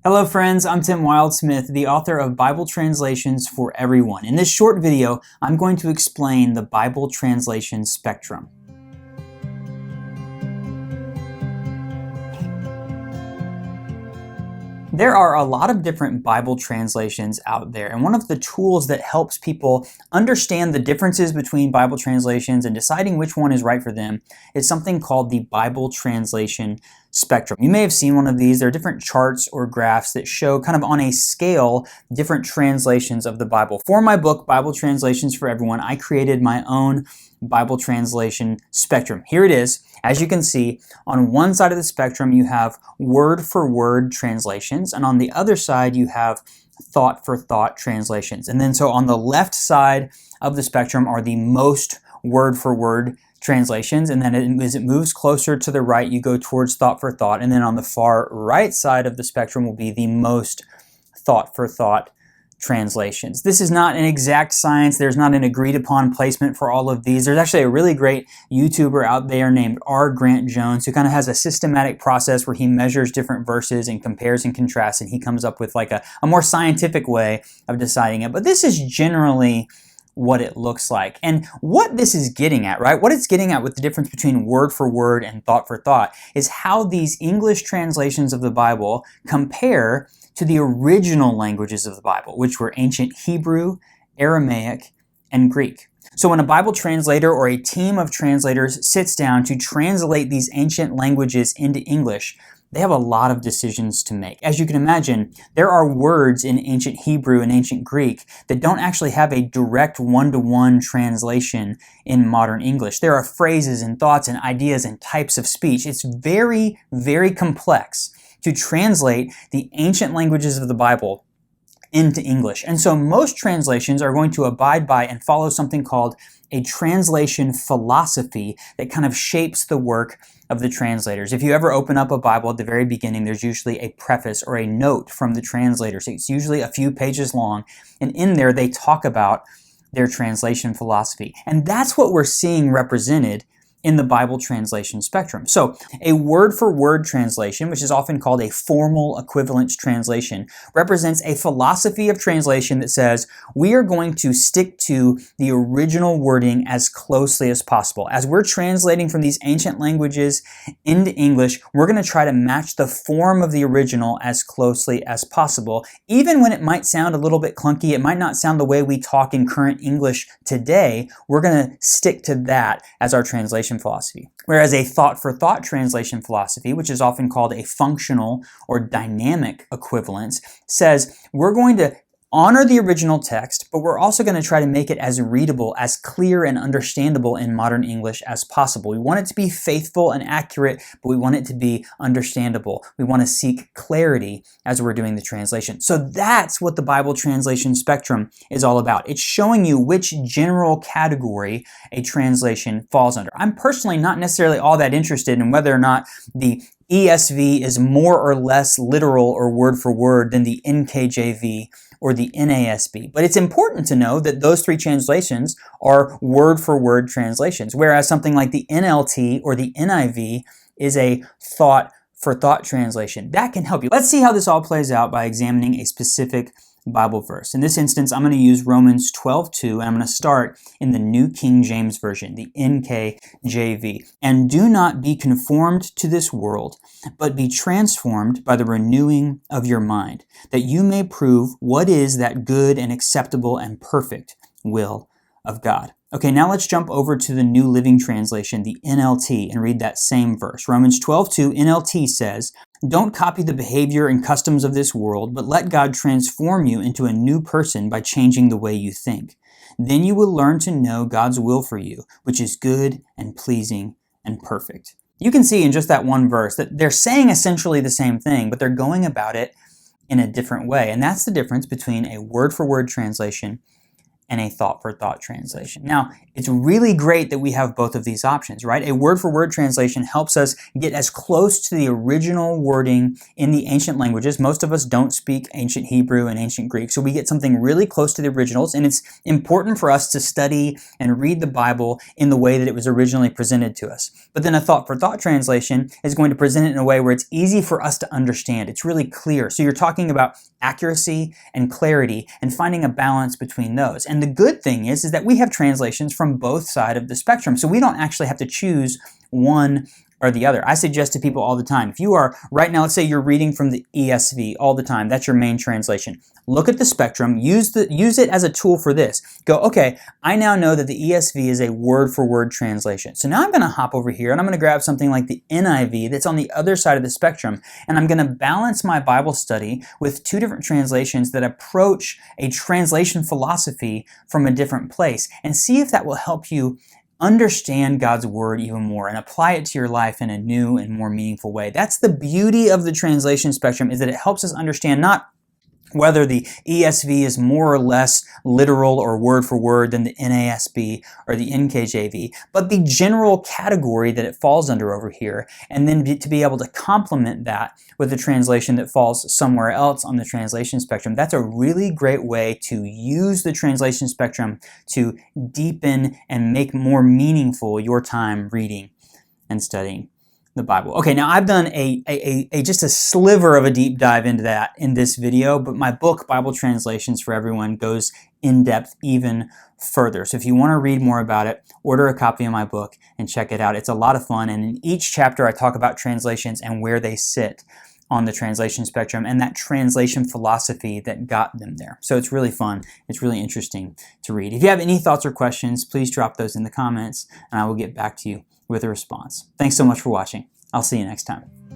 Hello friends, I'm Tim Wildsmith, the author of Bible Translations for Everyone. In this short video, I'm going to explain the Bible translation spectrum. There are a lot of different Bible translations out there, and one of the tools that helps people understand the differences between Bible translations and deciding which one is right for them is something called the Bible translation spectrum. You may have seen one of these. There are different charts or graphs that show kind of on a scale different translations of the Bible. For my book, Bible Translations for Everyone, I created my own Bible translation spectrum. Here it is. As you can see, on one side of the spectrum, you have word-for-word translations, and on the other side, you have thought-for-thought translations. And then so on the left side of the spectrum are the most word-for-word translations, and then as it moves closer to the right, you go towards thought-for-thought, and then on the far right side of the spectrum will be the most thought-for-thought translations. This is not an exact science. There's not an agreed upon placement for all of these. There's actually a really great YouTuber out there named R. Grant Jones who kind of has a systematic process where he measures different verses and compares and contrasts, and he comes up with like a more scientific way of deciding it. But this is generally what it looks like. And what this is getting at, right? What it's getting at with the difference between word for word and thought for thought is how these English translations of the Bible compare to the original languages of the Bible, which were ancient Hebrew, Aramaic, and Greek. So when a Bible translator or a team of translators sits down to translate these ancient languages into English, they have a lot of decisions to make. As you can imagine, there are words in ancient Hebrew and ancient Greek that don't actually have a direct one-to-one translation in modern English. There are phrases and thoughts and ideas and types of speech. It's very, very complex to translate the ancient languages of the Bible into English. And so most translations are going to abide by and follow something called a translation philosophy that kind of shapes the work of the translators. If you ever open up a Bible at the very beginning, there's usually a preface or a note from the translators. It's usually a few pages long, and in there they talk about their translation philosophy. And that's what we're seeing represented in the Bible translation spectrum. So a word-for-word translation, which is often called a formal equivalence translation, represents a philosophy of translation that says we are going to stick to the original wording as closely as possible. As we're translating from these ancient languages into English, we're going to try to match the form of the original as closely as possible. Even when it might sound a little bit clunky, it might not sound the way we talk in current English today, we're going to stick to that as our translation philosophy. Whereas a thought-for-thought translation philosophy, which is often called a functional or dynamic equivalence, says we're going to honor the original text, but we're also going to try to make it as readable, as clear and understandable in modern English as possible. We want it to be faithful and accurate, but we want it to be understandable. We want to seek clarity as we're doing the translation. So that's what the Bible translation spectrum is all about. It's showing you which general category a translation falls under. I'm personally not necessarily all that interested in whether or not the ESV is more or less literal or word for word than the NKJV or the NASB. But it's important to know that those three translations are word-for-word translations, whereas something like the NLT or the NIV is a thought-for-thought translation. That can help you. Let's see how this all plays out by examining a specific Bible verse. In this instance, I'm going to use Romans 12:2, and I'm going to start in the New King James Version, the NKJV. And do not be conformed to this world, but be transformed by the renewing of your mind, that you may prove what is that good and acceptable and perfect will of God. Okay, now let's jump over to the New Living Translation, the NLT, and read that same verse. Romans 12:2 NLT says, "Don't copy the behavior and customs of this world, but let God transform you into a new person by changing the way you think. Then you will learn to know God's will for you, which is good and pleasing and perfect." You can see in just that one verse that they're saying essentially the same thing, but they're going about it in a different way. And that's the difference between a word-for-word translation and a thought-for-thought translation. Now, it's really great that we have both of these options, right? A word-for-word translation helps us get as close to the original wording in the ancient languages. Most of us don't speak ancient Hebrew and ancient Greek, so we get something really close to the originals, and it's important for us to study and read the Bible in the way that it was originally presented to us. But then a thought-for-thought translation is going to present it in a way where it's easy for us to understand. It's really clear. So you're talking about accuracy and clarity and finding a balance between those. And the good thing is that we have translations from both sides of the spectrum, so we don't actually have to choose one or the other. I suggest to people all the time, if you are, right now, let's say you're reading from the ESV all the time, that's your main translation. Look at the spectrum, use it as a tool for this. Go, okay, I now know that the ESV is a word-for-word translation. So now I'm gonna hop over here and I'm gonna grab something like the NIV that's on the other side of the spectrum, and I'm gonna balance my Bible study with two different translations that approach a translation philosophy from a different place, and see if that will help you understand God's Word even more and apply it to your life in a new and more meaningful way. That's the beauty of the translation spectrum, is that it helps us understand not whether the ESV is more or less literal or word for word than the NASB or the NKJV, but the general category that it falls under over here, and then to be able to complement that with a translation that falls somewhere else on the translation spectrum. That's a really great way to use the translation spectrum to deepen and make more meaningful your time reading and studying the Bible. Okay, now I've done just a sliver of a deep dive into that in this video, but my book, Bible Translations for Everyone, goes in depth even further. So if you want to read more about it, order a copy of my book and check it out. It's a lot of fun, and in each chapter I talk about translations and where they sit on the translation spectrum and that translation philosophy that got them there. So it's really fun. It's really interesting to read. If you have any thoughts or questions, please drop those in the comments and I will get back to you with a response. Thanks so much for watching. I'll see you next time.